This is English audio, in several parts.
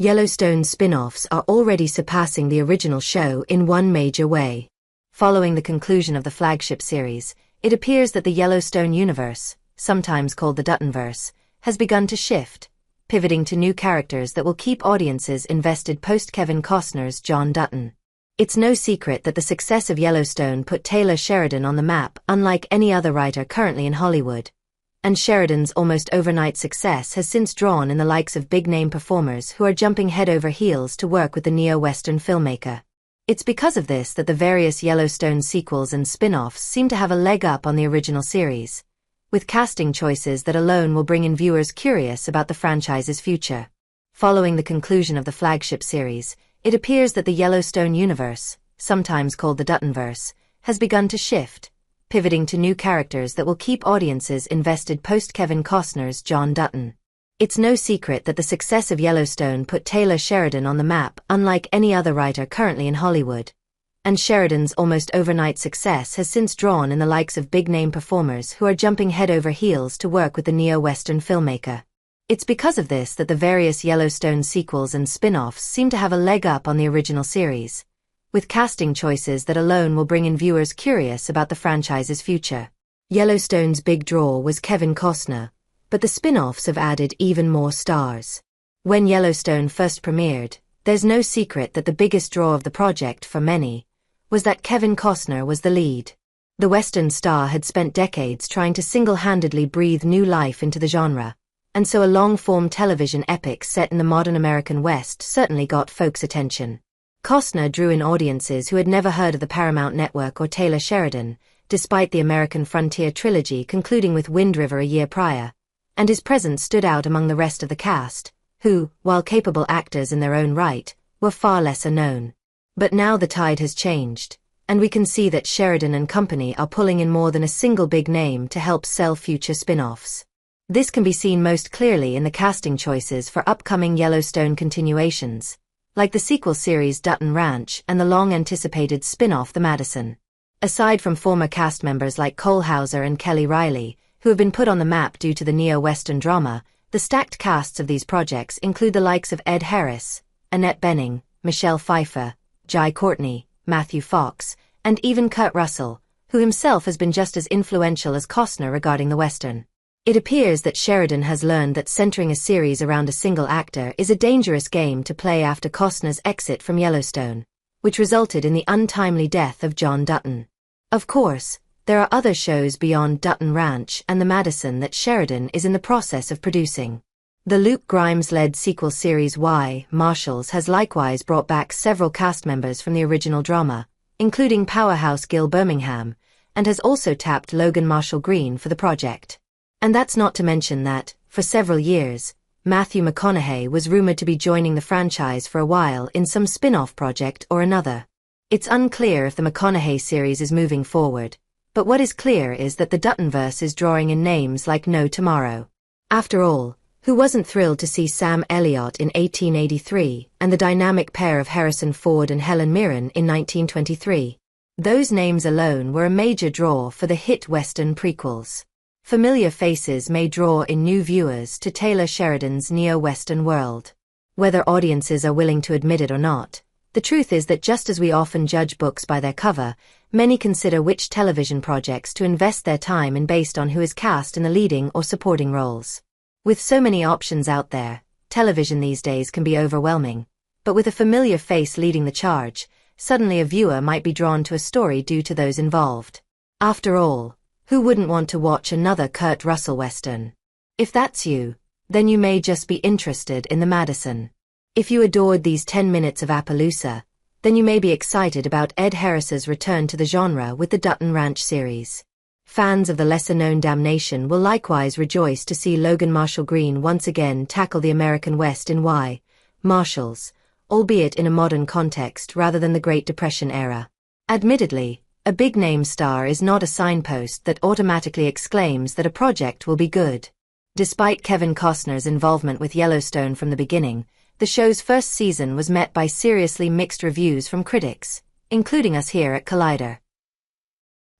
Yellowstone spin-offs are already surpassing the original show in one major way. Following the conclusion of the flagship series, it appears that the Yellowstone universe, sometimes called the Duttonverse, has begun to shift, pivoting to new characters that will keep audiences invested post-Kevin Costner's John Dutton. It's no secret that the success of Yellowstone put Taylor Sheridan on the map unlike any other writer currently in Hollywood. And Sheridan's almost overnight success has since drawn in the likes of big-name performers who are jumping head over heels to work with the neo-Western filmmaker. It's because of this that the various Yellowstone sequels and spin-offs seem to have a leg up on the original series, with casting choices that alone will bring in viewers curious about the franchise's future. Following the conclusion of the flagship series, it appears that the Yellowstone universe, sometimes called the Duttonverse, has begun to shift, pivoting to new characters that will keep audiences invested post-Kevin Costner's John Dutton. It's no secret that the success of Yellowstone put Taylor Sheridan on the map unlike any other writer currently in Hollywood. And Sheridan's almost overnight success has since drawn in the likes of big-name performers who are jumping head over heels to work with the neo-Western filmmaker. It's because of this that the various Yellowstone sequels and spin-offs seem to have a leg up on the original series, with casting choices that alone will bring in viewers curious about the franchise's future. Yellowstone's big draw was Kevin Costner, but the spin-offs have added even more stars. When Yellowstone first premiered, there's no secret that the biggest draw of the project for many was that Kevin Costner was the lead. The Western star had spent decades trying to single-handedly breathe new life into the genre, and so a long-form television epic set in the modern American West certainly got folks' attention. Costner drew in audiences who had never heard of the Paramount Network or Taylor Sheridan, despite the American Frontier trilogy concluding with Wind River a year prior, and his presence stood out among the rest of the cast, who, while capable actors in their own right, were far lesser known. But now the tide has changed, and we can see that Sheridan and company are pulling in more than a single big name to help sell future spin-offs. This can be seen most clearly in the casting choices for upcoming Yellowstone continuations, like the sequel series Dutton Ranch and the long-anticipated spin-off The Madison. Aside from former cast members like Cole Hauser and Kelly Riley, who have been put on the map due to the neo-Western drama, the stacked casts of these projects include the likes of Ed Harris, Annette Bening, Michelle Pfeiffer, Jai Courtney, Matthew Fox, and even Kurt Russell, who himself has been just as influential as Costner regarding the Western. It appears that Sheridan has learned that centering a series around a single actor is a dangerous game to play after Costner's exit from Yellowstone, which resulted in the untimely death of John Dutton. Of course, there are other shows beyond Dutton Ranch and The Madison that Sheridan is in the process of producing. The Luke Grimes-led sequel series Y, Marshals has likewise brought back several cast members from the original drama, including powerhouse Gil Birmingham, and has also tapped Logan Marshall Green for the project. And that's not to mention that, for several years, Matthew McConaughey was rumored to be joining the franchise for a while in some spin-off project or another. It's unclear if the McConaughey series is moving forward, but what is clear is that the Duttonverse is drawing in names like no tomorrow. After all, who wasn't thrilled to see Sam Elliott in 1883 and the dynamic pair of Harrison Ford and Helen Mirren in 1923? Those names alone were a major draw for the hit Western prequels. Familiar faces may draw in new viewers to Taylor Sheridan's neo-Western world. Whether audiences are willing to admit it or not, the truth is that just as we often judge books by their cover, many consider which television projects to invest their time in based on who is cast in the leading or supporting roles. With so many options out there, television these days can be overwhelming, but with a familiar face leading the charge, suddenly a viewer might be drawn to a story due to those involved. After all, who wouldn't want to watch another Kurt Russell Western? If that's you, then you may just be interested in The Madison. If you adored these 10 minutes of Appaloosa, then you may be excited about Ed Harris's return to the genre with the Dutton Ranch series. Fans of the lesser-known Damnation will likewise rejoice to see Logan Marshall Green once again tackle the American West in Y, Marshals, albeit in a modern context rather than the Great Depression era. Admittedly, a big-name star is not a signpost that automatically exclaims that a project will be good. Despite Kevin Costner's involvement with Yellowstone from the beginning, the show's first season was met by seriously mixed reviews from critics, including us here at Collider.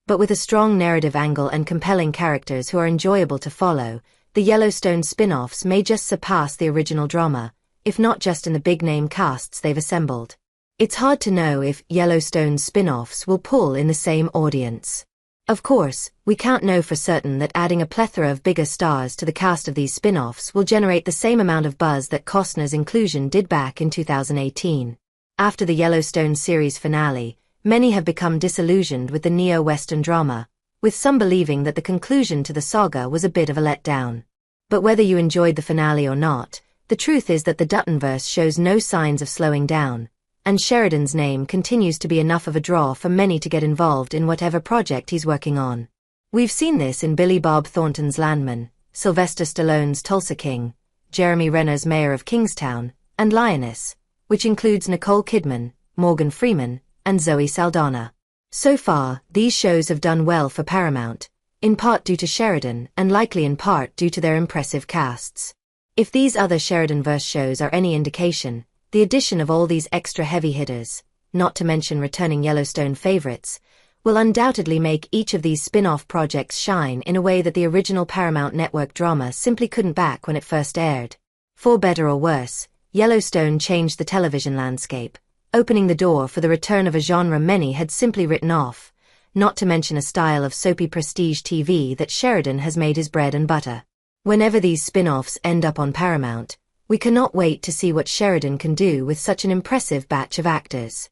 But with a strong narrative angle and compelling characters who are enjoyable to follow, the Yellowstone spin-offs may just surpass the original drama, if not just in the big-name casts they've assembled. It's hard to know if Yellowstone's spin-offs will pull in the same audience. Of course, we can't know for certain that adding a plethora of bigger stars to the cast of these spin-offs will generate the same amount of buzz that Costner's inclusion did back in 2018. After the Yellowstone series finale, many have become disillusioned with the neo-Western drama, with some believing that the conclusion to the saga was a bit of a letdown. But whether you enjoyed the finale or not, the truth is that the Duttonverse shows no signs of slowing down, and Sheridan's name continues to be enough of a draw for many to get involved in whatever project he's working on. We've seen this in Billy Bob Thornton's Landman, Sylvester Stallone's Tulsa King, Jeremy Renner's Mayor of Kingstown, and Lioness, which includes Nicole Kidman, Morgan Freeman, and Zoe Saldana. So far, these shows have done well for Paramount, in part due to Sheridan and likely in part due to their impressive casts. If these other Sheridanverse shows are any indication, the addition of all these extra heavy hitters, not to mention returning Yellowstone favorites, will undoubtedly make each of these spin-off projects shine in a way that the original Paramount Network drama simply couldn't back when it first aired. For better or worse, Yellowstone changed the television landscape, opening the door for the return of a genre many had simply written off, not to mention a style of soapy prestige TV that Sheridan has made his bread and butter. Whenever these spin-offs end up on Paramount, we cannot wait to see what Sheridan can do with such an impressive batch of actors.